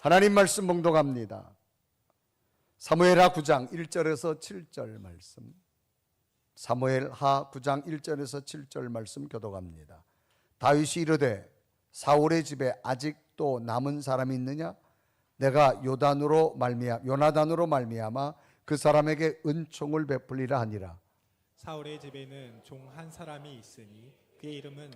하나님 말씀 봉독합니다. 사무엘하 9장 1절에서 7절 말씀. 사무엘하 9장 1절에서 7절 말씀 교독합니다. 다윗이 이르되 사울의 집에 아직도 남은 사람이 있느냐? 내가 요나단으로 말미암아 그 사람에게 은총을 베풀리라 하니라. 사울의 집에는 종 한 사람이 있으니 그의 이름은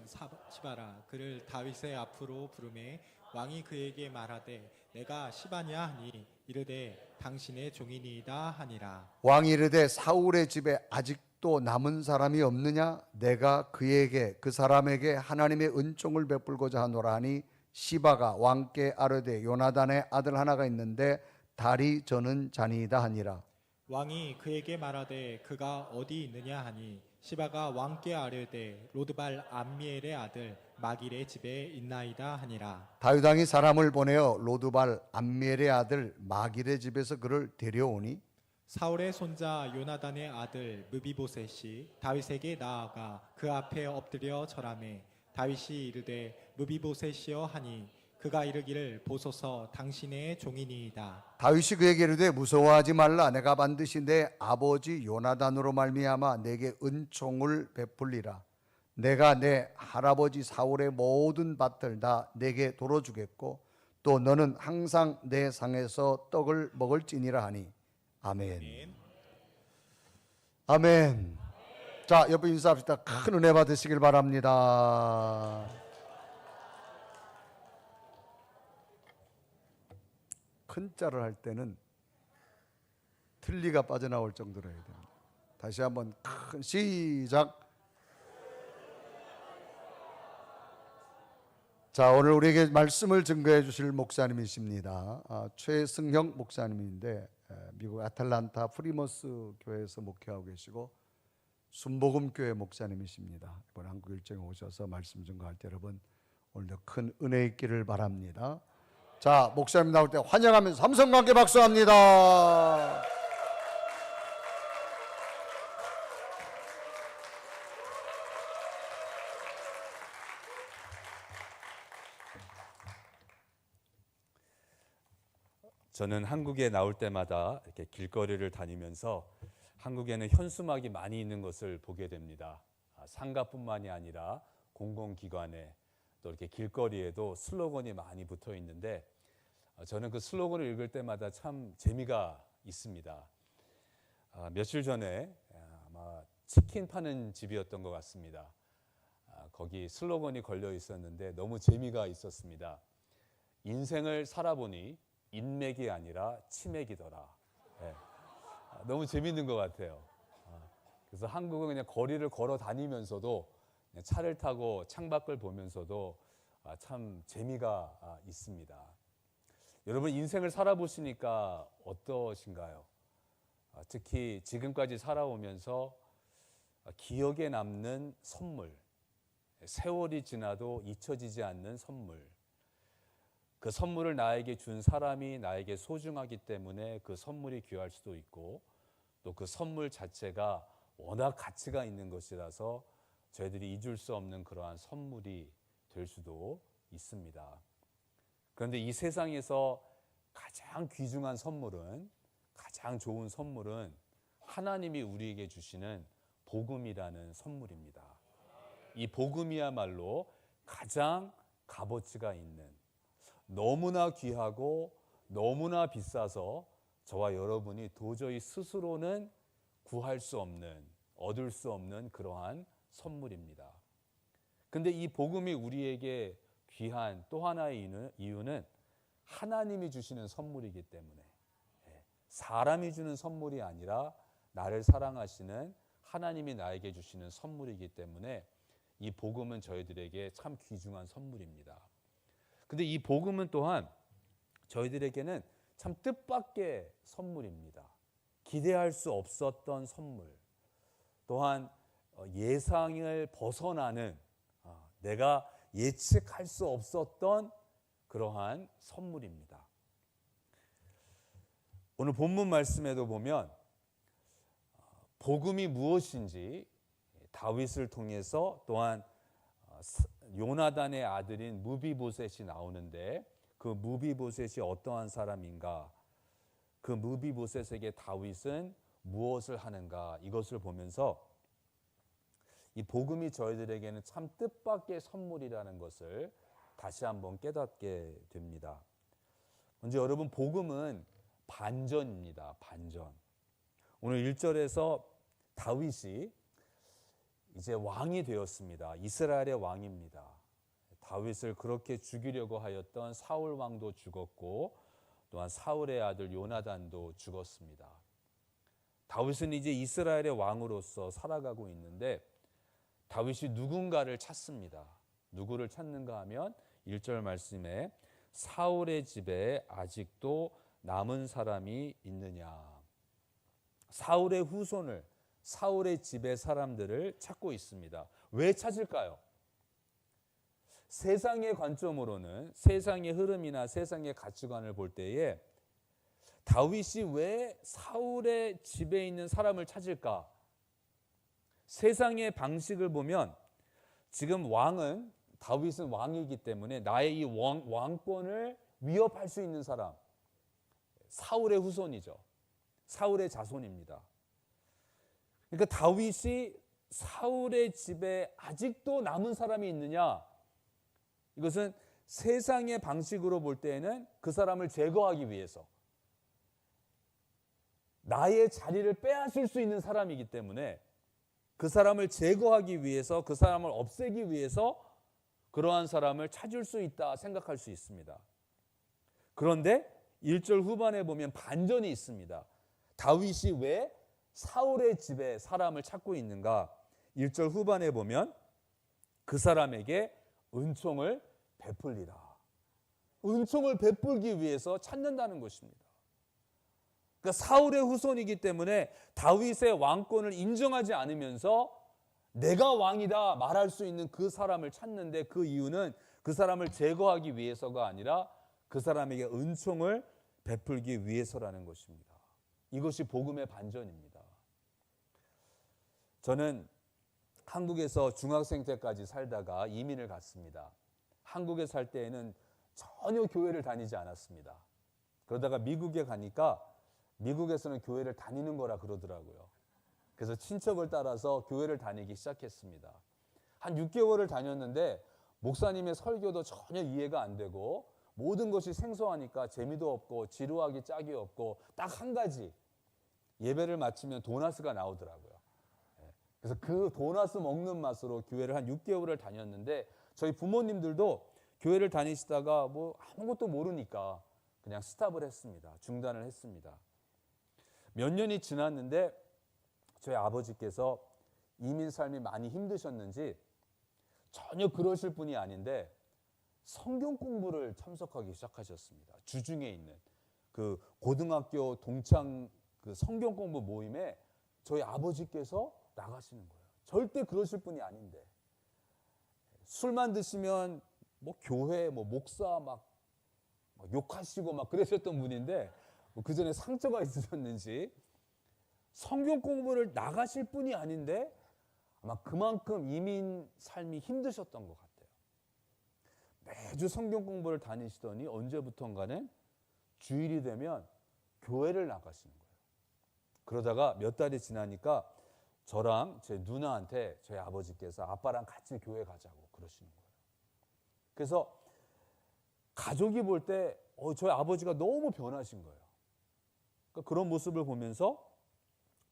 시바라. 그를 다윗의 앞으로 부르매 왕이 그에게 말하되 내가 시바냐 하니 이르되 당신의 종이니이다 하니라. 왕이 이르되 사울의 집에 아직도 남은 사람이 없느냐? 내가 그 사람에게 하나님의 은총을 베풀고자 하노라 하니 시바가 왕께 아뢰되 요나단의 아들 하나가 있는데 다리 저는 자니이다 하니라. 왕이 그에게 말하되 그가 어디 있느냐 하니 시바가 왕께 아뢰되 로드발 암미엘의 아들 마길의 집에 있나이다 하니라. 다윗 왕이 사람을 보내어 로드발 암미엘의 아들 마길의 집에서 그를 데려오니 사울의 손자 요나단의 아들 무비보셋이 다윗에게 나아가 그 앞에 엎드려 절하매 다윗이 이르되 무비보셋이여 하니 그가 이르기를 보소서 당신의 종이니이다. 다윗이 그에게 이르되 무서워하지 말라. 내가 반드시 내 아버지 요나단으로 말미암아 내게 은총을 베풀리라. 내가 내 할아버지 사울의 모든 밭을 다 내게 돌어주겠고 또 너는 항상 내 상에서 떡을 먹을지니라 하니 아멘. 아멘. 자, 옆에 인사합시다. 큰 은혜 받으시길 바랍니다. 큰 자를 할 때는 틀니가 빠져나올 정도로 해야 됩니다. 다시 한번 큰 시작. 자, 오늘 우리에게 말씀을 증거해 주실 목사님이십니다. 최승형 목사님인데 미국 아틀란타 프리머스 교회에서 목회하고 계시고 순복음교회 목사님이십니다. 이번 한국 일정에 오셔서 말씀 증거할 때 여러분 오늘도 큰 은혜 있기를 바랍니다. 자, 목사님 나올 때 환영하면서 삼성과 함께 박수합니다. 저는 한국에 나올 때마다 이렇게 길거리를 다니면서 한국에는 현수막이 많이 있는 것을 보게 됩니다. 상가뿐만이 아니라 공공기관에 또 이렇게 길거리에도 슬로건이 많이 붙어 있는데 저는 그 슬로건을 읽을 때마다 참 재미가 있습니다. 며칠 전에 아마 치킨 파는 집이었던 것 같습니다. 거기 슬로건이 걸려 있었는데 너무 재미가 있었습니다. 인생을 살아보니 인맥이 아니라 치맥이더라. 네. 너무 재밌는 것 같아요. 그래서 한국은 그냥 거리를 걸어 다니면서도 그냥 차를 타고 창밖을 보면서도 참 재미가 있습니다. 여러분 인생을 살아보시니까 어떠신가요? 특히 지금까지 살아오면서 기억에 남는 선물, 세월이 지나도 잊혀지지 않는 선물, 그 선물을 나에게 준 사람이 나에게 소중하기 때문에 그 선물이 귀할 수도 있고 또 그 선물 자체가 워낙 가치가 있는 것이라서 저희들이 잊을 수 없는 그러한 선물이 될 수도 있습니다. 그런데 이 세상에서 가장 귀중한 선물은, 가장 좋은 선물은 하나님이 우리에게 주시는 복음이라는 선물입니다. 이 복음이야말로 가장 값어치가 있는, 너무나 귀하고 너무나 비싸서 저와 여러분이 도저히 스스로는 구할 수 없는, 얻을 수 없는 그러한 선물입니다. 근데 이 복음이 우리에게 귀한 또 하나의 이유는 하나님이 주시는 선물이기 때문에, 사람이 주는 선물이 아니라 나를 사랑하시는 하나님이 나에게 주시는 선물이기 때문에 이 복음은 저희들에게 참 귀중한 선물입니다. 근데 이 복음은 또한 저희들에게는 참 뜻밖의 선물입니다. 기대할 수 없었던 선물, 또한 예상을 벗어나는, 내가 예측할 수 없었던 그러한 선물입니다. 오늘 본문 말씀에도 보면 복음이 무엇인지 다윗을 통해서 또한 요나단의 아들인 무비보셋이 나오는데 그 무비보셋이 어떠한 사람인가, 그 무비보셋에게 다윗은 무엇을 하는가, 이것을 보면서 이 복음이 저희들에게는 참 뜻밖의 선물이라는 것을 다시 한번 깨닫게 됩니다. 먼저 여러분, 복음은 반전입니다. 반전. 오늘 1절에서 다윗이 이제 왕이 되었습니다. 이스라엘의 왕입니다. 다윗을 그렇게 죽이려고 하였던 사울 왕도 죽었고, 또한 사울의 아들 요나단도 죽었습니다. 다윗은 이제 이스라엘의 왕으로서 살아가고 있는데, 다윗이 누군가를 찾습니다. 누구를 찾는가 하면 1절 말씀에 사울의 집에 아직도 남은 사람이 있느냐. 사울의 후손을, 사울의 집의 사람들을 찾고 있습니다. 왜 찾을까요? 세상의 관점으로는, 세상의 흐름이나 세상의 가치관을 볼 때에 다윗이 왜 사울의 집에 있는 사람을 찾을까? 세상의 방식을 보면 지금 왕은, 다윗은 왕이기 때문에 나의 이 왕권을 위협할 수 있는 사람, 사울의 후손이죠. 사울의 자손입니다. 그러니까 다윗이 사울의 집에 아직도 남은 사람이 있느냐? 이것은 세상의 방식으로 볼 때에는 그 사람을 제거하기 위해서, 나의 자리를 빼앗을 수 있는 사람이기 때문에 그 사람을 제거하기 위해서, 그 사람을 없애기 위해서 그러한 사람을 찾을 수 있다 생각할 수 있습니다. 그런데 1절 후반에 보면 반전이 있습니다. 다윗이 왜 사울의 집에 사람을 찾고 있는가? 1절 후반에 보면 그 사람에게 은총을 베풀리라. 은총을 베풀기 위해서 찾는다는 것입니다. 그러니까 사울의 후손이기 때문에 다윗의 왕권을 인정하지 않으면서 내가 왕이다 말할 수 있는 그 사람을 찾는데, 그 이유는 그 사람을 제거하기 위해서가 아니라 그 사람에게 은총을 베풀기 위해서라는 것입니다. 이것이 복음의 반전입니다. 저는 한국에서 중학생 때까지 살다가 이민을 갔습니다. 한국에 살 때에는 전혀 교회를 다니지 않았습니다. 그러다가 미국에 가니까 미국에서는 교회를 다니는 거라 그러더라고요. 그래서 친척을 따라서 교회를 다니기 시작했습니다. 한 6개월을 다녔는데 목사님의 설교도 전혀 이해가 안 되고 모든 것이 생소하니까 재미도 없고 지루하기 짝이 없고 딱 한 가지, 예배를 마치면 도나스가 나오더라고요. 그래서 그 도나스 먹는 맛으로 교회를 한 6개월을 다녔는데, 저희 부모님들도 교회를 다니시다가 뭐 아무것도 모르니까 그냥 스탑을 했습니다. 중단을 했습니다. 몇 년이 지났는데 저희 아버지께서 이민 삶이 많이 힘드셨는지 전혀 그러실 분이 아닌데 성경 공부를 참석하기 시작하셨습니다. 주중에 있는 그 고등학교 동창 그 성경 공부 모임에 저희 아버지께서 나가시는 거예요. 절대 그러실 분이 아닌데, 술만 드시면 뭐 교회 뭐 목사 막 욕하시고 막 그러셨던 분인데, 그 전에 상처가 있으셨는지 성경 공부를 나가실 분이 아닌데 아마 그만큼 이민 삶이 힘드셨던 것 같아요. 매주 성경 공부를 다니시더니 언제부턴가는 주일이 되면 교회를 나가시는 거예요. 그러다가 몇 달이 지나니까 저랑 제 누나한테 저희 아버지께서 아빠랑 같이 교회 가자고 그러시는 거예요. 그래서 가족이 볼 때 저희 아버지가 너무 변하신 거예요. 그러니까 그런 모습을 보면서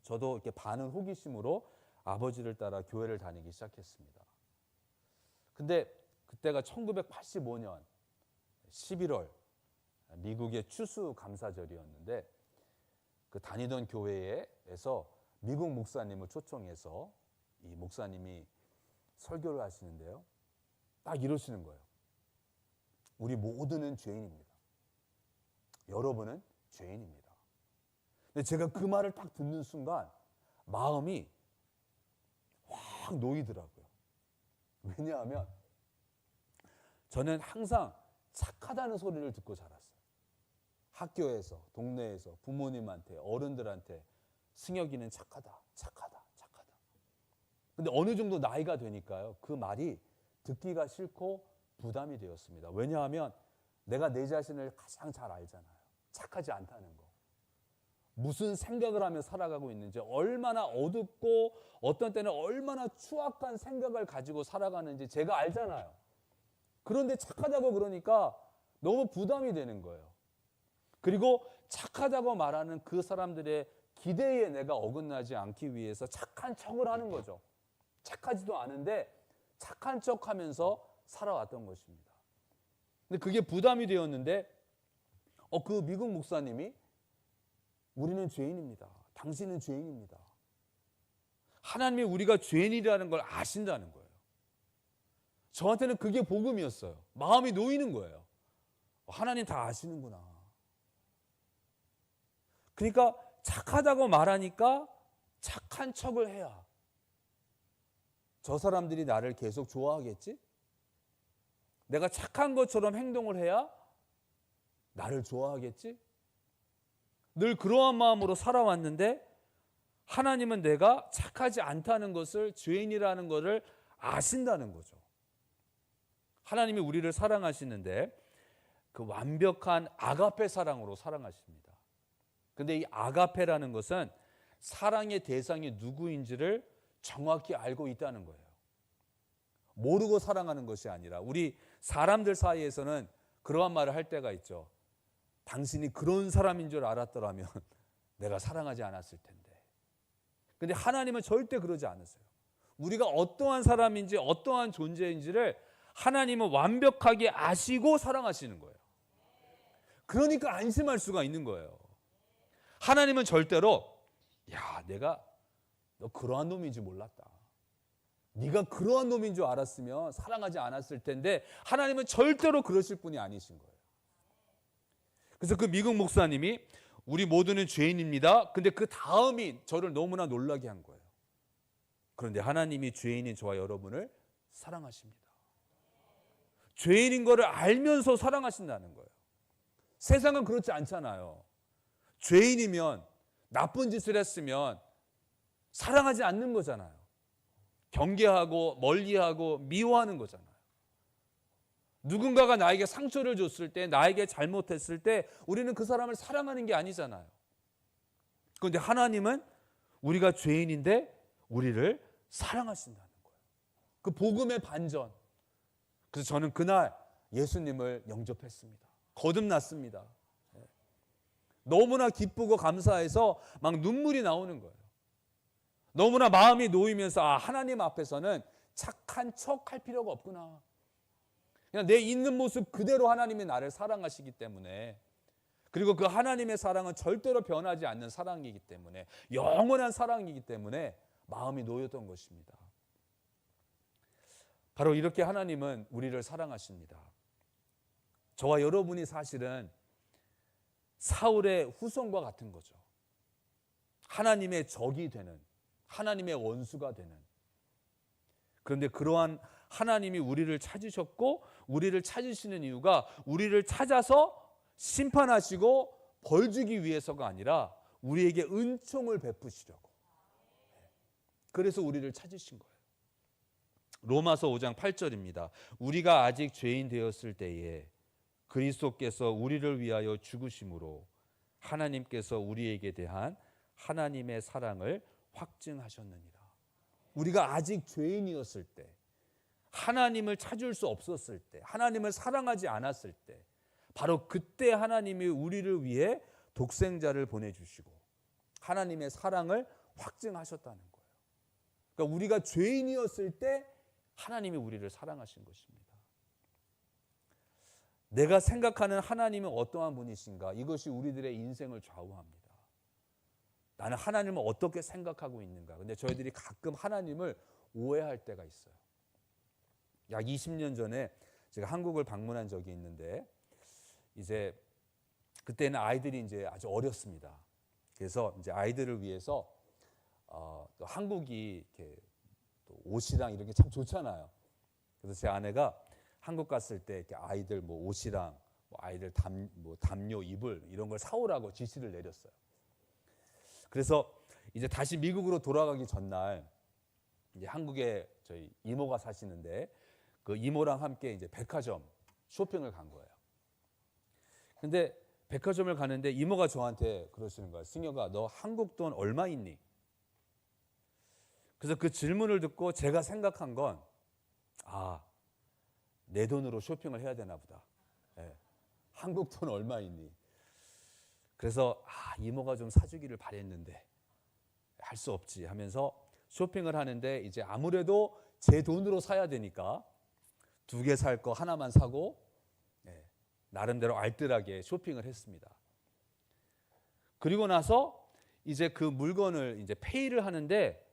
저도 이렇게 반은 호기심으로 아버지를 따라 교회를 다니기 시작했습니다. 근데 그때가 1985년 11월 미국의 추수감사절이었는데, 그 다니던 교회에서 미국 목사님을 초청해서 이 목사님이 설교를 하시는데요, 딱 이러시는 거예요. 우리 모두는 죄인입니다. 여러분은 죄인입니다. 근데 제가 그 말을 딱 듣는 순간 마음이 확 놓이더라고요. 왜냐하면 저는 항상 착하다는 소리를 듣고 자랐어요. 학교에서, 동네에서, 부모님한테, 어른들한테 승혁이는 착하다, 착하다, 착하다. 근데 어느 정도 나이가 되니까요, 그 말이 듣기가 싫고 부담이 되었습니다. 왜냐하면 내가 내 자신을 가장 잘 알잖아요. 착하지 않다는 거. 무슨 생각을 하며 살아가고 있는지, 얼마나 어둡고 어떤 때는 얼마나 추악한 생각을 가지고 살아가는지 제가 알잖아요. 그런데 착하다고 그러니까 너무 부담이 되는 거예요. 그리고 착하다고 말하는 그 사람들의 기대에 내가 어긋나지 않기 위해서 착한 척을 하는 거죠. 착하지도 않은데 착한 척하면서 살아왔던 것입니다. 근데 그게 부담이 되었는데 그 미국 목사님이 우리는 죄인입니다. 당신은 죄인입니다. 하나님이 우리가 죄인이라는 걸 아신다는 거예요. 저한테는 그게 복음이었어요. 마음이 놓이는 거예요. 하나님 다 아시는구나. 그러니까 착하다고 말하니까 착한 척을 해야 저 사람들이 나를 계속 좋아하겠지? 내가 착한 것처럼 행동을 해야 나를 좋아하겠지? 늘 그러한 마음으로 살아왔는데 하나님은 내가 착하지 않다는 것을, 죄인이라는 것을 아신다는 거죠. 하나님이 우리를 사랑하시는데 그 완벽한 아가페 사랑으로 사랑하십니다. 근데 이 아가페라는 것은 사랑의 대상이 누구인지를 정확히 알고 있다는 거예요. 모르고 사랑하는 것이 아니라, 우리 사람들 사이에서는 그러한 말을 할 때가 있죠. 당신이 그런 사람인 줄 알았더라면 내가 사랑하지 않았을 텐데. 근데 하나님은 절대 그러지 않으세요. 우리가 어떠한 사람인지 어떠한 존재인지를 하나님은 완벽하게 아시고 사랑하시는 거예요. 그러니까 안심할 수가 있는 거예요. 하나님은 절대로 내가 너 그러한 놈인지 몰랐다. 네가 그러한 놈인 줄 알았으면 사랑하지 않았을 텐데, 하나님은 절대로 그러실 분이 아니신 거예요. 그래서 그 미국 목사님이 우리 모두는 죄인입니다. 근데 그 다음이 저를 너무나 놀라게 한 거예요. 그런데 하나님이 죄인인 저와 여러분을 사랑하십니다. 죄인인 거를 알면서 사랑하신다는 거예요. 세상은 그렇지 않잖아요. 죄인이면, 나쁜 짓을 했으면 사랑하지 않는 거잖아요. 경계하고 멀리하고 미워하는 거잖아요. 누군가가 나에게 상처를 줬을 때, 나에게 잘못했을 때 우리는 그 사람을 사랑하는 게 아니잖아요. 그런데 하나님은 우리가 죄인인데 우리를 사랑하신다는 거예요. 그 복음의 반전. 그래서 저는 그날 예수님을 영접했습니다. 거듭났습니다. 너무나 기쁘고 감사해서 막 눈물이 나오는 거예요. 너무나 마음이 놓이면서 하나님 앞에서는 착한 척 할 필요가 없구나. 그냥 내 있는 모습 그대로 하나님이 나를 사랑하시기 때문에, 그리고 그 하나님의 사랑은 절대로 변하지 않는 사랑이기 때문에, 영원한 사랑이기 때문에 마음이 놓였던 것입니다. 바로 이렇게 하나님은 우리를 사랑하십니다. 저와 여러분이 사실은 사울의 후손과 같은 거죠. 하나님의 적이 되는, 하나님의 원수가 되는. 그런데 그러한 하나님이 우리를 찾으셨고, 우리를 찾으시는 이유가 우리를 찾아서 심판하시고 벌 주기 위해서가 아니라 우리에게 은총을 베푸시려고. 그래서 우리를 찾으신 거예요. 로마서 5장 8절입니다. 우리가 아직 죄인 되었을 때에 그리스도께서 우리를 위하여 죽으심으로 하나님께서 우리에게 대한 하나님의 사랑을 확증하셨느니라. 우리가 아직 죄인이었을 때, 하나님을 찾을 수 없었을 때, 하나님을 사랑하지 않았을 때, 바로 그때 하나님이 우리를 위해 독생자를 보내주시고 하나님의 사랑을 확증하셨다는 거예요. 그러니까 우리가 죄인이었을 때 하나님이 우리를 사랑하신 것입니다. 내가 생각하는 하나님은 어떠한 분이신가? 이것이 우리들의 인생을 좌우합니다. 나는 하나님을 어떻게 생각하고 있는가? 근데 저희들이 가끔 하나님을 오해할 때가 있어요. 약 20년 전에 제가 한국을 방문한 적이 있는데, 이제 그때는 아이들이 이제 아주 어렸습니다. 그래서 이제 아이들을 위해서 또 한국이 이렇게 또 옷이랑 이런 게 참 좋잖아요. 그래서 제 아내가 한국 갔을 때 이렇게 아이들 뭐 옷이랑 뭐 아이들 담요, 이불 이런 걸 사오라고 지시를 내렸어요. 그래서 이제 다시 미국으로 돌아가기 전날 이제 한국에 저희 이모가 사시는데 그 이모랑 함께 이제 백화점 쇼핑을 간 거예요. 근데 백화점을 가는데 이모가 저한테 그러시는 거예요. 승혁아, 너 한국 돈 얼마 있니? 그래서 그 질문을 듣고 제가 생각한 건, 내 돈으로 쇼핑을 해야 되나 보다. 예. 한국 돈 얼마 있니? 그래서 이모가 좀 사주기를 바랬는데 할 수 없지 하면서 쇼핑을 하는데, 이제 아무래도 제 돈으로 사야 되니까 2개 살 거 하나만 사고 나름대로 알뜰하게 쇼핑을 했습니다. 그리고 나서 이제 그 물건을 이제 페이를 하는데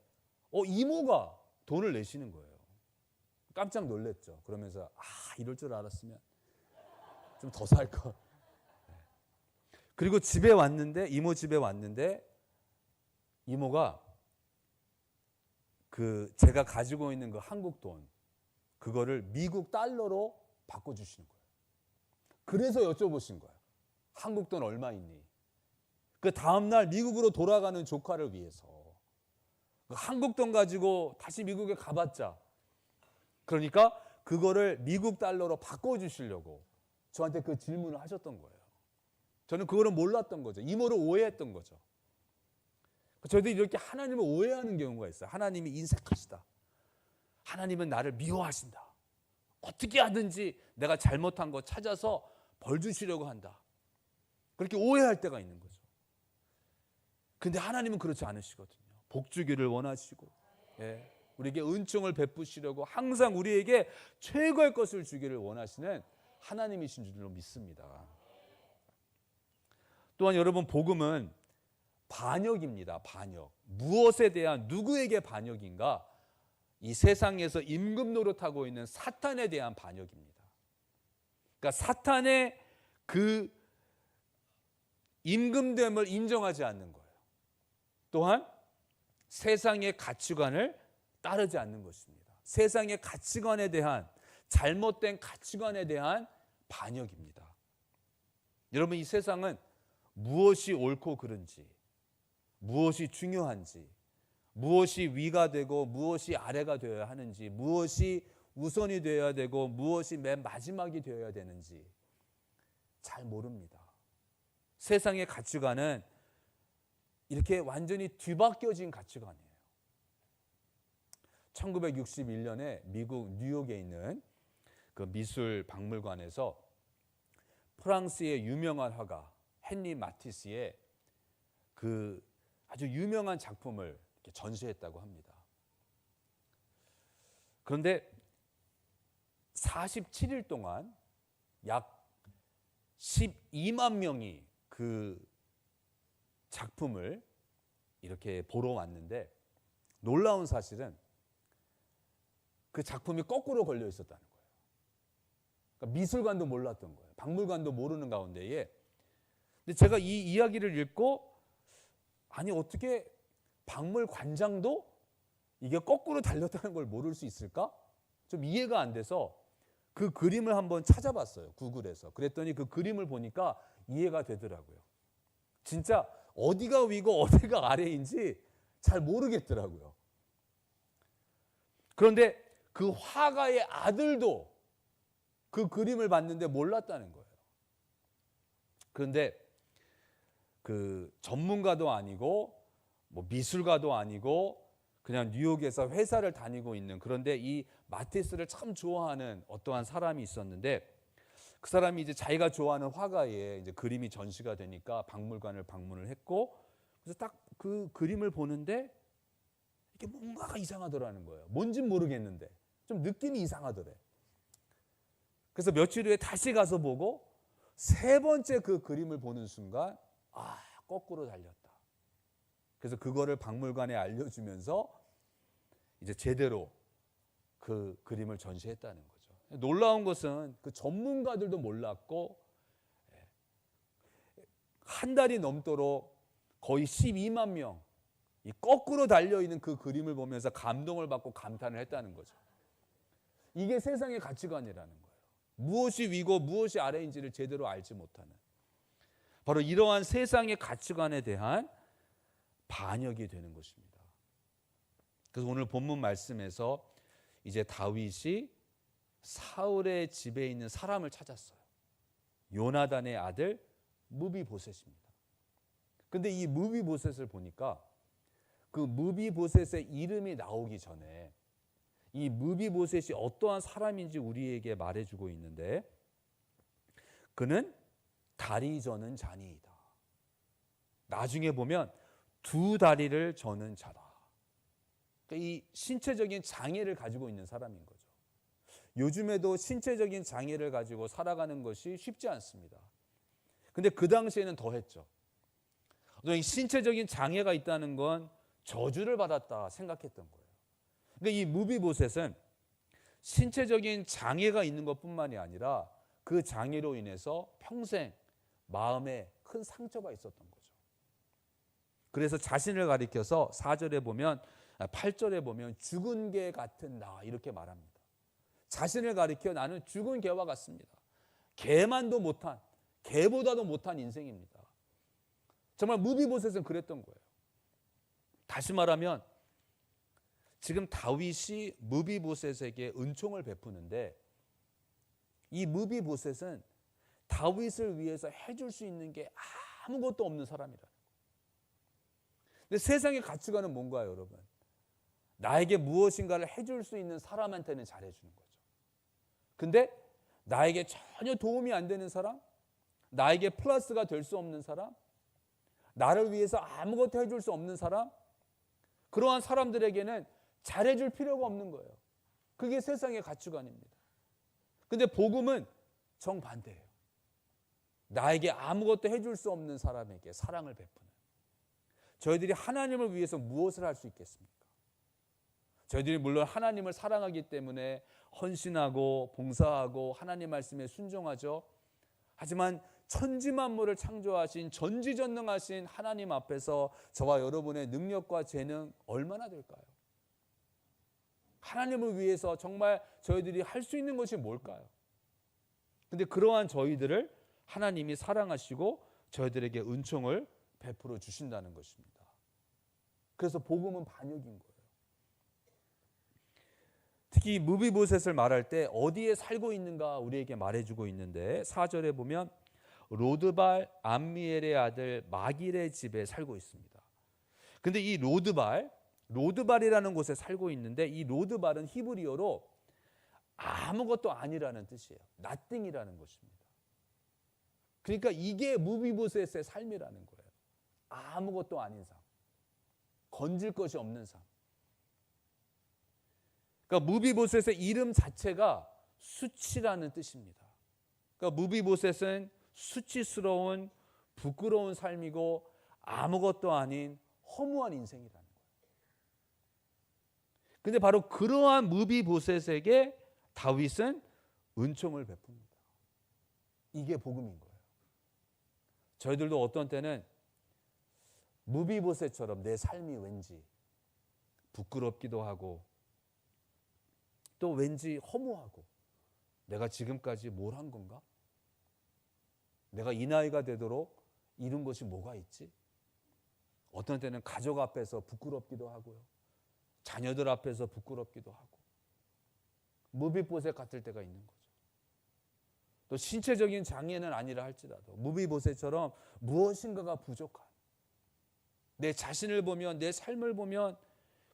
이모가 돈을 내시는 거예요. 깜짝 놀랐죠. 그러면서 이럴 줄 알았으면 좀 더 살 거. 그리고 집에 왔는데, 이모 집에 왔는데 이모가 그 제가 가지고 있는 그 한국 돈, 그거를 미국 달러로 바꿔주시는 거예요. 그래서 여쭤보신 거예요. 한국 돈 얼마 있니? 그 다음날 미국으로 돌아가는 조카를 위해서 한국 돈 가지고 다시 미국에 가봤자, 그러니까 그거를 미국 달러로 바꿔주시려고 저한테 그 질문을 하셨던 거예요. 저는 그거를 몰랐던 거죠. 이모를 오해했던 거죠. 저희도 이렇게 하나님을 오해하는 경우가 있어요. 하나님이 인색하시다. 하나님은 나를 미워하신다. 어떻게 하든지 내가 잘못한 거 찾아서 벌 주시려고 한다. 그렇게 오해할 때가 있는 거죠. 근데 하나님은 그렇지 않으시거든요. 복 주기를 원하시고, 우리에게 은총을 베푸시려고 항상 우리에게 최고의 것을 주기를 원하시는 하나님이신 줄로 믿습니다. 또한 여러분, 복음은 반역입니다. 반역. 무엇에 대한, 누구에게 반역인가? 이 세상에서 임금 노릇하고 있는 사탄에 대한 반역입니다. 그러니까 사탄의 그 임금됨을 인정하지 않는 거예요. 또한 세상의 가치관을 따르지 않는 것입니다. 세상의 가치관에 대한, 잘못된 가치관에 대한 반역입니다. 여러분, 이 세상은 무엇이 옳고 그른지, 무엇이 중요한지, 무엇이 위가 되고 무엇이 아래가 되어야 하는지, 무엇이 우선이 되어야 되고 무엇이 맨 마지막이 되어야 되는지 잘 모릅니다. 세상의 가치관은 이렇게 완전히 뒤바뀌어진 가치관이에요. 1961년에 미국 뉴욕에 있는 그 미술 박물관에서 프랑스의 유명한 화가 헨리 마티스의 그 아주 유명한 작품을 이렇게 전시했다고 합니다. 그런데 47일 동안 약 12만 명이 그 작품을 이렇게 보러 왔는데, 놀라운 사실은 그 작품이 거꾸로 걸려 있었다는 거예요. 그러니까 미술관도 몰랐던 거예요. 박물관도 모르는 가운데에. 근데 제가 이 이야기를 읽고, 아니 어떻게 박물관장도 이게 거꾸로 달렸다는 걸 모를 수 있을까? 좀 이해가 안 돼서 그 그림을 한번 찾아봤어요. 구글에서. 그랬더니 그 그림을 보니까 이해가 되더라고요. 진짜 어디가 위고 어디가 아래인지 잘 모르겠더라고요. 그런데 그 화가의 아들도 그 그림을 봤는데 몰랐다는 거예요. 그런데 그 전문가도 아니고 뭐 미술가도 아니고 그냥 뉴욕에서 회사를 다니고 있는, 그런데 이 마티스를 참 좋아하는 어떠한 사람이 있었는데, 그 사람이 이제 자기가 좋아하는 화가의 이제 그림이 전시가 되니까 박물관을 방문을 했고, 그래서 딱 그 그림을 보는데 이게 뭔가가 이상하더라는 거예요. 뭔진 모르겠는데 좀 느낌이 이상하더래. 그래서 며칠 후에 다시 가서 보고 세 번째 그 그림을 보는 순간 거꾸로 달렸다. 그래서 그거를 박물관에 알려주면서 이제 제대로 그 그림을 전시했다는 거죠. 놀라운 것은 그 전문가들도 몰랐고, 한 달이 넘도록 거의 12만 명 이 거꾸로 달려있는 그 그림을 보면서 감동을 받고 감탄을 했다는 거죠. 이게 세상의 가치관이라는 거예요. 무엇이 위고 무엇이 아래인지를 제대로 알지 못하는, 바로 이러한 세상의 가치관에 대한 반역이 되는 것입니다. 그래서 오늘 본문 말씀에서 이제 다윗이 사울의 집에 있는 사람을 찾았어요. 요나단의 아들 무비보셋입니다. 근데 이 무비보셋을 보니까 그 무비보셋의 이름이 나오기 전에 이 무비보셋이 어떠한 사람인지 우리에게 말해주고 있는데, 그는 다리 저는 자니이다. 나중에 보면 두 다리를 저는 자다. 그러니까 이 신체적인 장애를 가지고 있는 사람인 거죠. 요즘에도 신체적인 장애를 가지고 살아가는 것이 쉽지 않습니다. 근데 그 당시에는 더 했죠. 이 신체적인 장애가 있다는 건 저주를 받았다 생각했던 거예요. 그러니까 이 무비보셋은 신체적인 장애가 있는 것뿐만이 아니라 그 장애로 인해서 평생 마음에 큰 상처가 있었던 거죠. 그래서 자신을 가리켜서 4절에 보면 8절에 보면 죽은 개 같은 나 이렇게 말합니다. 자신을 가리켜 나는 죽은 개와 같습니다. 개만도 못한, 개보다도 못한 인생입니다. 정말 무비보셋은 그랬던 거예요. 다시 말하면 지금 다윗이 무비보셋에게 은총을 베푸는데 이 무비보셋은 다윗을 위해서 해줄 수 있는 게 아무것도 없는 사람이라는 거예요. 근데 세상의 가치관은 뭔가요, 여러분? 나에게 무엇인가를 해줄 수 있는 사람한테는 잘해주는 거죠. 근데 나에게 전혀 도움이 안 되는 사람, 나에게 플러스가 될 수 없는 사람, 나를 위해서 아무것도 해줄 수 없는 사람, 그러한 사람들에게는 잘해줄 필요가 없는 거예요. 그게 세상의 가치관입니다. 근데 복음은 정반대예요. 나에게 아무것도 해줄 수 없는 사람에게 사랑을 베푸는. 저희들이 하나님을 위해서 무엇을 할 수 있겠습니까? 저희들이 물론 하나님을 사랑하기 때문에 헌신하고 봉사하고 하나님 말씀에 순종하죠. 하지만 천지만물을 창조하신 전지전능하신 하나님 앞에서 저와 여러분의 능력과 재능 얼마나 될까요? 하나님을 위해서 정말 저희들이 할 수 있는 것이 뭘까요? 근데 그러한 저희들을 하나님이 사랑하시고 저희들에게 은총을 베풀어 주신다는 것입니다. 그래서 복음은 반역인 거예요. 특히 무비보셋을 말할 때 어디에 살고 있는가 우리에게 말해주고 있는데 4절에 보면 로드발 암미엘의 아들 마길의 집에 살고 있습니다. 근데 이 로드발이라는 곳에 살고 있는데 이 로드발은 히브리어로 아무것도 아니라는 뜻이에요. nothing이라는 것입니다. 그러니까 이게 무비보셋의 삶이라는 거예요. 아무것도 아닌 삶. 건질 것이 없는 삶. 그러니까 무비보셋의 이름 자체가 수치라는 뜻입니다. 그러니까 무비보셋은 수치스러운 부끄러운 삶이고 아무것도 아닌 허무한 인생이라는 거예요. 근데 바로 그러한 무비보셋에게 다윗은 은총을 베풉니다. 이게 복음인 거예요. 저희들도 어떤 때는 무비보셋처럼 내 삶이 왠지 부끄럽기도 하고 또 왠지 허무하고 내가 지금까지 뭘 한 건가? 내가 이 나이가 되도록 이룬 것이 뭐가 있지? 어떤 때는 가족 앞에서 부끄럽기도 하고요. 자녀들 앞에서 부끄럽기도 하고 무비보셋 같을 때가 있는 거죠. 또 신체적인 장애는 아니라 할지라도 무비보셋처럼 무엇인가가 부족한 내 자신을 보면 내 삶을 보면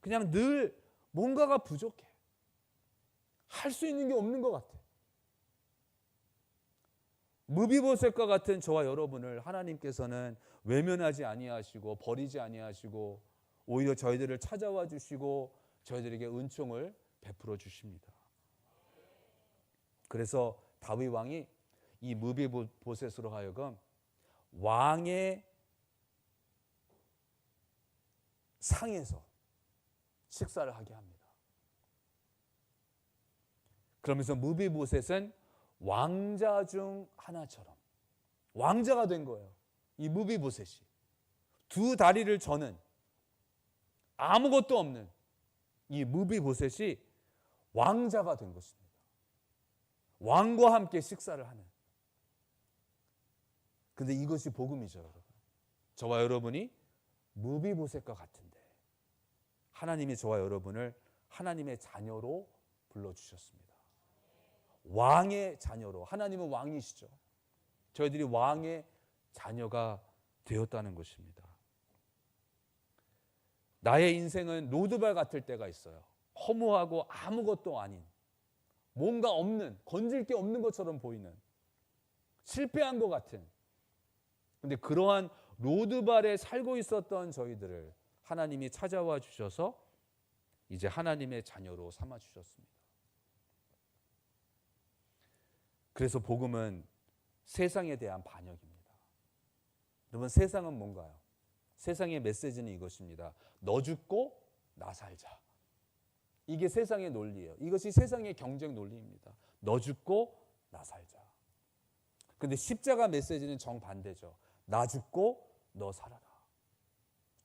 그냥 늘 뭔가가 부족해. 할 수 있는 게 없는 것 같아. 무비보셋과 같은 저와 여러분을 하나님께서는 외면하지 아니하시고 버리지 아니하시고 오히려 저희들을 찾아와 주시고 저희들에게 은총을 베풀어 주십니다. 그래서 다윗 왕이 이 무비보셋으로 하여금 왕의 상에서 식사를 하게 합니다. 그러면서 무비보셋은 왕자 중 하나처럼 왕자가 된 거예요. 이 무비보셋이 두 다리를 저는 아무것도 없는 이 무비보셋이 왕자가 된 것입니다. 왕과 함께 식사를 하는. 근데 이것이 복음이죠, 여러분. 저와 여러분이 무비보셋과 같은데 하나님이 저와 여러분을 하나님의 자녀로 불러주셨습니다. 왕의 자녀로. 하나님은 왕이시죠. 저희들이 왕의 자녀가 되었다는 것입니다. 나의 인생은 로드발 같을 때가 있어요. 허무하고 아무것도 아닌, 뭔가 없는, 건질 게 없는 것처럼 보이는, 실패한 것 같은. 근데 그러한 로드발에 살고 있었던 저희들을 하나님이 찾아와 주셔서 이제 하나님의 자녀로 삼아 주셨습니다. 그래서 복음은 세상에 대한 반역입니다. 여러분, 세상은 뭔가요? 세상의 메시지는 이것입니다. 너 죽고 나 살자. 이게 세상의 논리예요. 이것이 세상의 경쟁 논리입니다. 너 죽고 나 살자. 근데 십자가 메시지는 정반대죠. 나 죽고 너 살아라.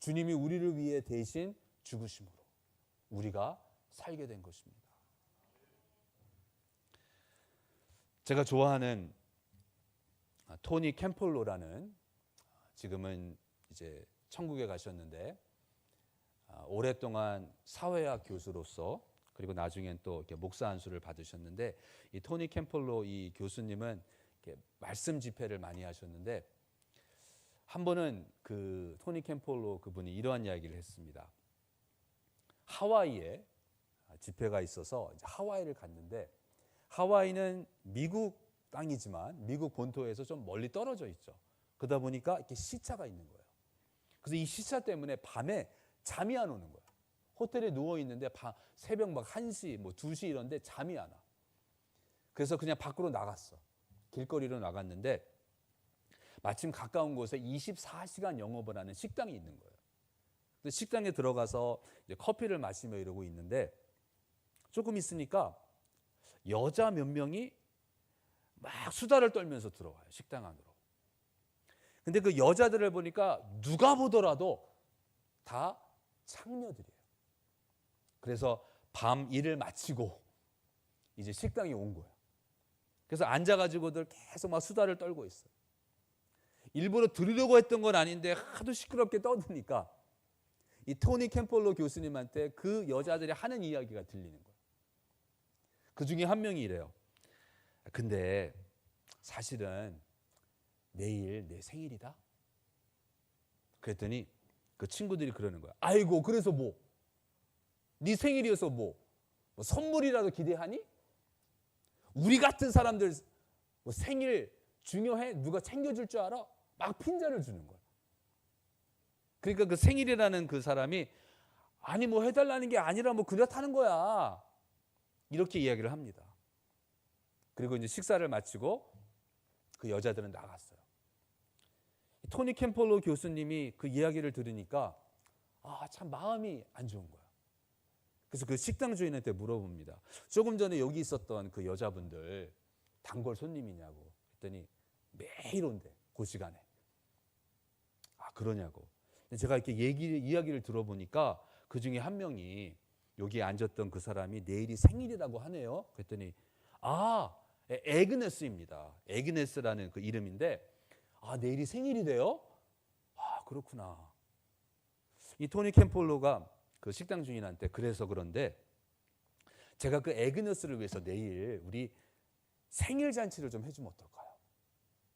주님이 우리를 위해 대신 죽으심으로 우리가 살게 된 것입니다. 제가 좋아하는 토니 캠폴로라는, 지금은 이제 천국에 가셨는데 오랫동안 사회학 교수로서, 그리고 나중엔 또 이렇게 목사 안수를 받으셨는데, 이 토니 캠폴로 이 교수님은 이렇게 말씀 집회를 많이 하셨는데, 한 번은 그 토니 캠폴로 그분이 이러한 이야기를 했습니다. 하와이에 집회가 있어서 이제 하와이를 갔는데, 하와이는 미국 땅이지만 미국 본토에서 좀 멀리 떨어져 있죠. 그러다 보니까 이렇게 시차가 있는 거예요. 그래서 이 시차 때문에 밤에 잠이 안 오는 거예요. 호텔에 누워 있는데 새벽 막 1시, 뭐 2시 이런데 잠이 안 와. 그래서 그냥 밖으로 나갔어. 길거리로 나갔는데 마침 가까운 곳에 24시간 영업을 하는 식당이 있는 거예요. 그래서 식당에 들어가서 이제 커피를 마시며 이러고 있는데, 조금 있으니까 여자 몇 명이 막 수다를 떨면서 들어와요, 식당 안으로. 근데 그 여자들을 보니까 누가 보더라도 다 창녀들이에요. 그래서 밤 일을 마치고 이제 식당에 온 거예요. 그래서 앉아가지고들 계속 막 수다를 떨고 있어요. 일부러 들으려고 했던 건 아닌데 하도 시끄럽게 떠드니까 이 토니 캠폴로 교수님한테 그 여자들이 하는 이야기가 들리는 거예요. 그 중에 한 명이 이래요. 근데 사실은 내일 내 생일이다. 그랬더니 그 친구들이 그러는 거야. 아이고, 그래서 뭐? 네 생일이어서 뭐 선물이라도 기대하니? 우리 같은 사람들 뭐 생일 중요해? 누가 챙겨줄 줄 알아? 막 핀잔을 주는 거야. 그러니까 그 생일이라는 그 사람이, 아니 뭐 해달라는 게 아니라 뭐 그렇다는 거야, 이렇게 이야기를 합니다. 그리고 이제 식사를 마치고 그 여자들은 나갔어요. 토니 캠폴로 교수님이 그 이야기를 들으니까 참 마음이 안 좋은 거야. 그래서 그 식당 주인한테 물어봅니다. 조금 전에 여기 있었던 그 여자분들 단골 손님이냐고 했더니 매일 온대, 그 시간에. 그러냐고. 제가 이렇게 이야기를 들어보니까 그 중에 한 명이, 여기에 앉았던 그 사람이 내일이 생일이라고 하네요. 그랬더니 에그네스입니다. 에그네스라는 그 이름인데, 내일이 생일이래요? 그렇구나. 이 토니 캠폴로가 그 식당 주인한테, 그래서 그런데 제가 그 에그네스를 위해서 내일 우리 생일 잔치를 좀 해주면 어떨까요?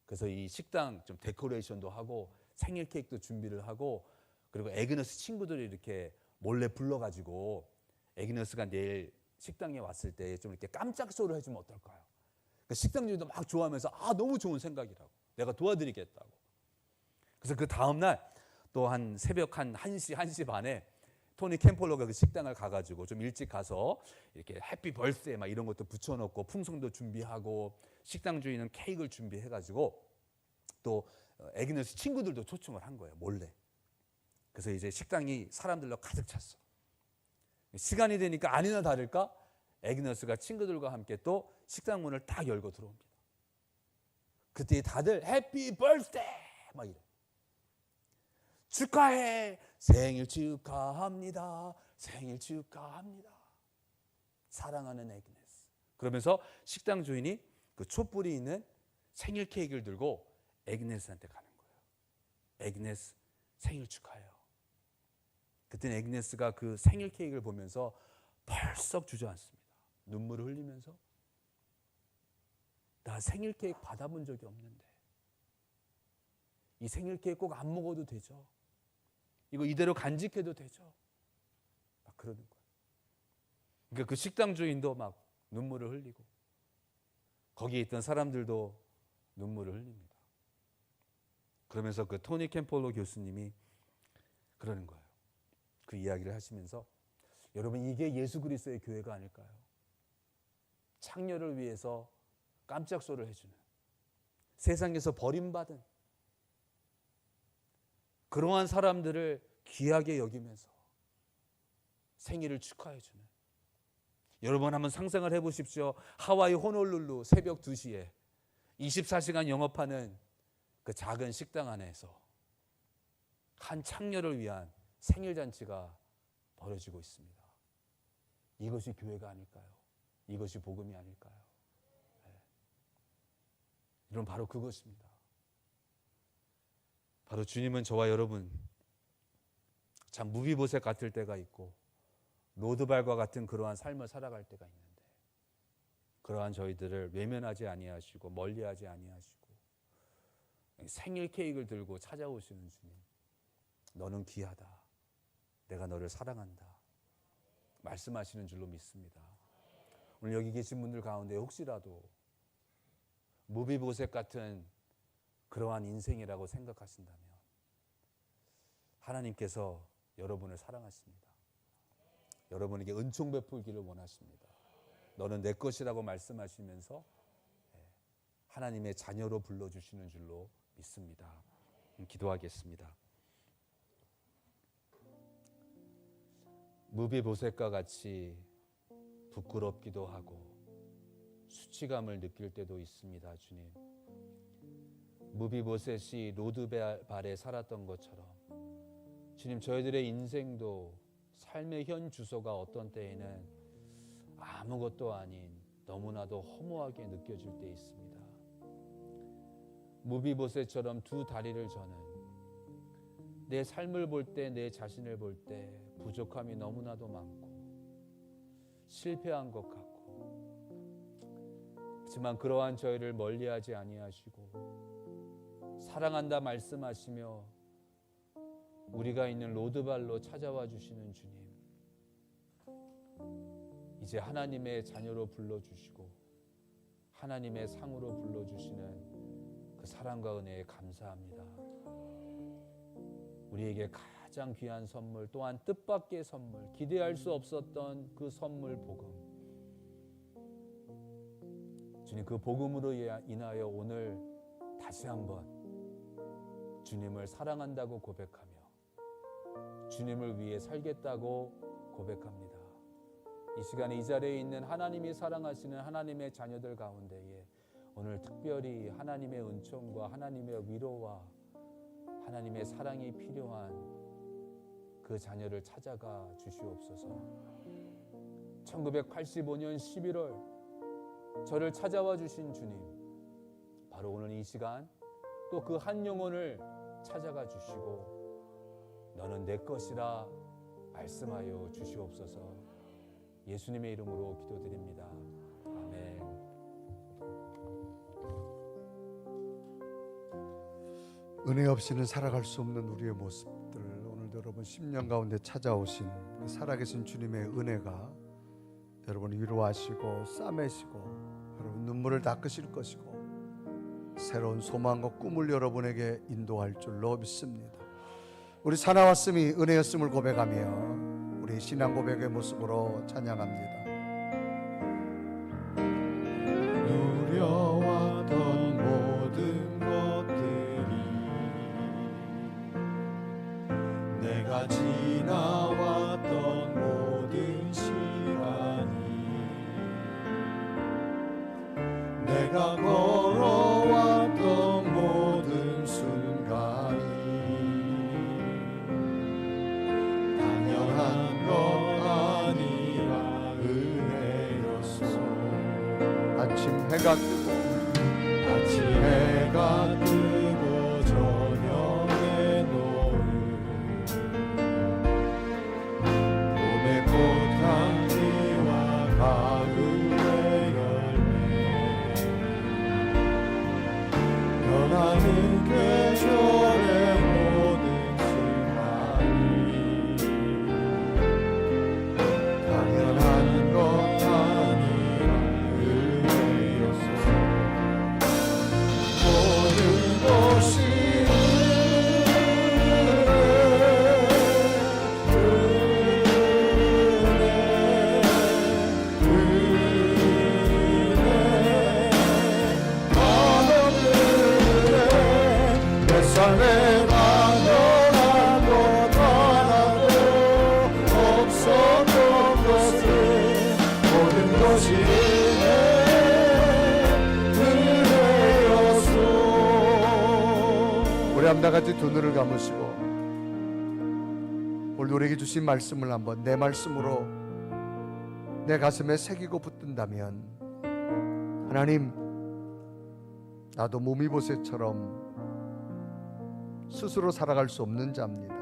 그래서 이 식당 좀 데코레이션도 하고 생일 케이크도 준비를 하고, 그리고 에그네스 친구들이 이렇게 몰래 불러가지고 에그네스가 내일 식당에 왔을 때 좀 이렇게 깜짝 쇼를 해주면 어떨까요? 그러니까 식당 주인도 막 좋아하면서 너무 좋은 생각이라고, 내가 도와드리겠다고. 그래서 그 다음날 또 한 새벽 한 1시 반에 토니 캠폴로가 그 식당을 가가지고 좀 일찍 가서 이렇게 해피 벌스데이 막 이런 것도 붙여놓고 풍선도 준비하고, 식당 주인은 케이크를 준비해가지고 또 에그네스 친구들도 초청을 한 거예요, 몰래. 그래서 이제 식당이 사람들로 가득 찼어. 시간이 되니까 아니나 다를까 에그네스가 친구들과 함께 또 식당 문을 딱 열고 들어옵니다. 그때 다들 해피 벌스데이 막 이래. 축하해, 생일 축하합니다, 생일 축하합니다, 사랑하는 에그네스. 그러면서 식당 주인이 그 촛불이 있는 생일 케이크를 들고 에그네스한테 가는 거예요. 에그네스 생일 축하해요. 그때는 에그네스가 그 생일 케이크를 보면서 벌썩 주저앉습니다. 눈물을 흘리면서, 나 생일 케이크 받아본 적이 없는데 이 생일 케이크 꼭 안 먹어도 되죠. 이거 이대로 간직해도 되죠. 막 그러는 거예요. 그러니까 그 식당 주인도 막 눈물을 흘리고 거기에 있던 사람들도 눈물을 흘립니다. 그러면서 그 토니 캠폴로 교수님이 그러는 거예요. 그 이야기를 하시면서 여러분, 이게 예수 그리스도의 교회가 아닐까요? 창녀를 위해서 깜짝 소리를 해주는, 세상에서 버림받은 그러한 사람들을 귀하게 여기면서 생일을 축하해주는. 여러분 한번 상상을 해보십시오. 하와이 호놀룰루 새벽 2시에 24시간 영업하는 그 작은 식당 안에서 한 창녀를 위한 생일잔치가 벌어지고 있습니다. 이것이 교회가 아닐까요? 이것이 복음이 아닐까요? 네. 여러분, 바로 그것입니다. 바로 주님은 저와 여러분 참 무비보셋 같을 때가 있고 로드발과 같은 그러한 삶을 살아갈 때가 있는데, 그러한 저희들을 외면하지 아니하시고 멀리하지 아니하시고 생일 케이크를 들고 찾아오시는 주님, 너는 귀하다, 내가 너를 사랑한다 말씀하시는 줄로 믿습니다. 오늘 여기 계신 분들 가운데 혹시라도 무비보셋 같은 그러한 인생이라고 생각하신다면 하나님께서 여러분을 사랑하십니다. 여러분에게 은총 베풀기를 원하십니다. 너는 내 것이라고 말씀하시면서 하나님의 자녀로 불러주시는 줄로 믿습니다. 기도하겠습니다. 무비보셋과 같이 부끄럽기도 하고 수치감을 느낄 때도 있습니다. 주님, 무비보셋이 로드발에 살았던 것처럼 주님, 저희들의 인생도 삶의 현 주소가 어떤 때에는 아무것도 아닌 너무나도 허무하게 느껴질 때 있습니다. 무비보셋처럼 두 다리를 저는 내 삶을 볼 때, 내 자신을 볼 때 부족함이 너무나도 많고 실패한 것 같고, 하지만 그러한 저희를 멀리하지 아니하시고 사랑한다 말씀하시며 우리가 있는 로드발로 찾아와 주시는 주님, 이제 하나님의 자녀로 불러주시고 하나님의 상으로 불러주시는 그 사랑과 은혜에 감사합니다. 우리에게 가장 귀한 선물, 또한 뜻밖의 선물, 기대할 수 없었던 그 선물 복음, 주님, 그 복음으로 인하여 오늘 다시 한번 주님을 사랑한다고 고백하며 주님을 위해 살겠다고 고백합니다. 이 시간에 이 자리에 있는 하나님이 사랑하시는 하나님의 자녀들 가운데에 오늘 특별히 하나님의 은총과 하나님의 위로와 하나님의 사랑이 필요한 그 자녀를 찾아가 주시옵소서. 1985년 11월 저를 찾아와 주신 주님, 바로 오늘 이 시간 또 그 한 영혼을 찾아가 주시고 너는 내 것이라 말씀하여 주시옵소서. 예수님의 이름으로 기도드립니다. 아멘. 은혜 없이는 살아갈 수 없는 우리의 모습들, 오늘도 여러분 10년 가운데 찾아오신 그 살아계신 주님의 은혜가 여러분을 위로하시고 싸매시고 여러분 눈물을 닦으실 것이고 새로운 소망과 꿈을 여러분에게 인도할 줄로 믿습니다. 우리 살아왔음이 은혜였음을 고백하며 우리 신앙 고백의 모습으로 찬양합니다. 누려왔던 모든 것들이, 내가 지나왔던 모든 시간이, 내가 걸어왔던 모든 순간이 당연한 것 아니라 은혜였소. 아침 해가 뜨고 아침 해가 뜨고 저녁에 노을, 봄의 꽃향기와 가을의 열매, 변하는 계절 내가 너란 것 하나도 없었던 것은 모든 것이 내 은혜였소. 우리 함다 같이 두 눈을 감으시고 오늘 우리에게 주신 말씀을 한번 내 말씀으로 내 가슴에 새기고 붙든다면, 하나님, 나도 무미보셋처럼 스스로 살아갈 수 없는 자입니다.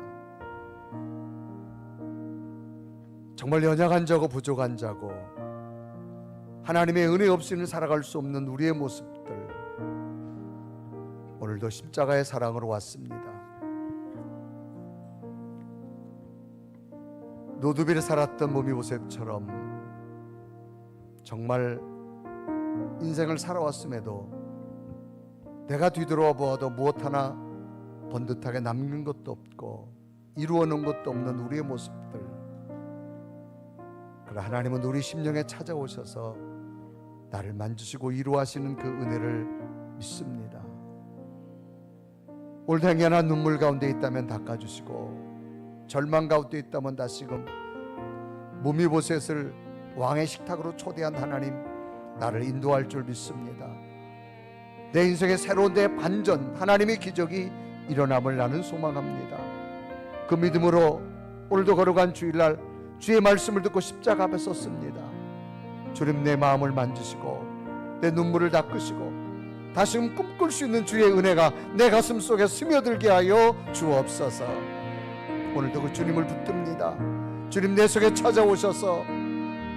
정말 연약한 자고 부족한 자고 하나님의 은혜 없이는 살아갈 수 없는 우리의 모습들, 오늘도 십자가의 사랑으로 왔습니다. 노두빌에 살았던 무미보셋처럼 정말 인생을 살아왔음에도 내가 뒤돌아 보아도 무엇 하나 번듯하게 남긴 것도 없고 이루어 놓은 것도 없는 우리의 모습들, 그러나 하나님은 우리 심령에 찾아오셔서 나를 만지시고 이루하시는 그 은혜를 믿습니다. 오늘도 행여나 눈물 가운데 있다면 닦아주시고 절망 가운데 있다면 다시금 무미보셋을 왕의 식탁으로 초대한 하나님, 나를 인도할 줄 믿습니다. 내 인생의 새로운 데 반전, 하나님의 기적이 일어남을 나는 소망합니다. 그 믿음으로 오늘도 걸어간 주일날 주의 말씀을 듣고 십자가 앞에 섰습니다. 주님, 내 마음을 만지시고 내 눈물을 닦으시고 다시금 꿈꿀 수 있는 주의 은혜가 내 가슴 속에 스며들게 하여 주옵소서. 오늘도 그 주님을 붙듭니다. 주님, 내 속에 찾아오셔서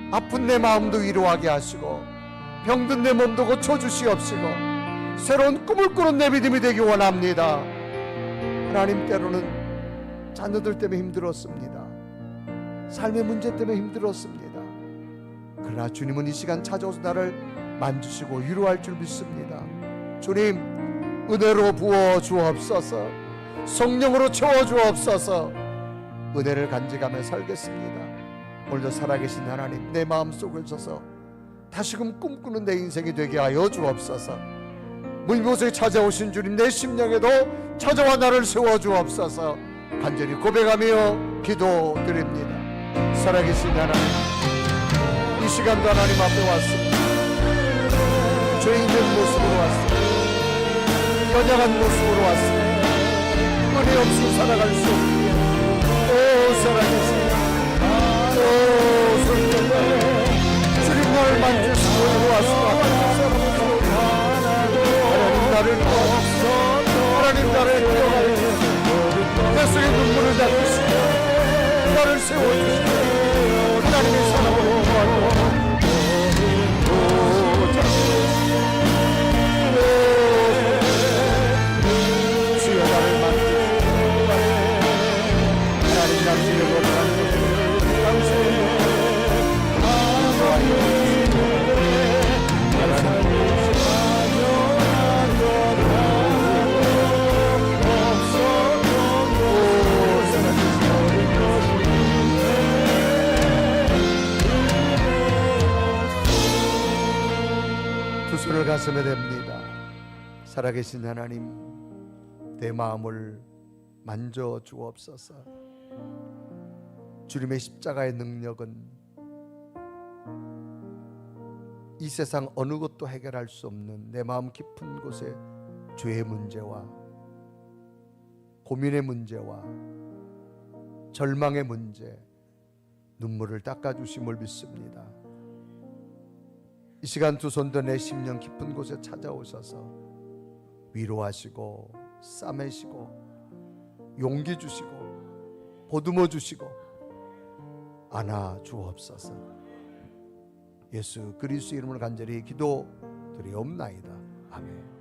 아픈 내 마음도 위로하게 하시고 병든 내 몸도 고쳐주시옵시고 새로운 꿈을 꾸는 내 믿음이 되기 원합니다. 하나님, 때로는 자녀들 때문에 힘들었습니다. 삶의 문제 때문에 힘들었습니다. 그러나 주님은 이 시간 찾아오서 나를 만지시고 위로할 줄 믿습니다. 주님, 은혜로 부어 주옵소서. 성령으로 채워 주옵소서. 은혜를 간직하며 살겠습니다. 오늘도 살아계신 하나님, 내 마음속에 오셔서 다시금 꿈꾸는 내 인생이 되게 하여 주옵소서. 무미보셋에 찾아오신 주님, 내 심령에도 찾아와 나를 세워 주옵소서. 간절히 고백하며 기도드립니다. 살아계신 하나님, 이 시간도 하나님 앞에 왔습니다. 죄 있는 모습으로 왔습니다. 연약한 모습으로 왔습니다. 은혜 없이 살아갈 수 없습니다. 오, 살아계신 오, 성령, 주님, 나를 만지시고 왔습니다. 하나님, 나를 도와주시고 하나님, 나를 기억하시고 내 속에 눈물을 닦으시고 나를 세워주시고 하나님의 사랑으로 도와주시고 주여, 나를 만지시고 하나님, 당신의 거룩한 것을 당신의 두 손을 가슴에 댑니다. 살아계신 하나님, 내 마음을 만져 주옵소서. 주님의 십자가의 능력은 이 세상 어느 것도 해결할 수 없는 내 마음 깊은 곳에 죄의 문제와 고민의 문제와 절망의 문제, 눈물을 닦아주심을 믿습니다. 이 시간 두 손도 내 심령 깊은 곳에 찾아오셔서 위로하시고 싸매시고 용기 주시고 보듬어 주시고 안아 주옵소서. 예수 그리스도 이름으로 간절히 기도드리옵나이다. 아멘.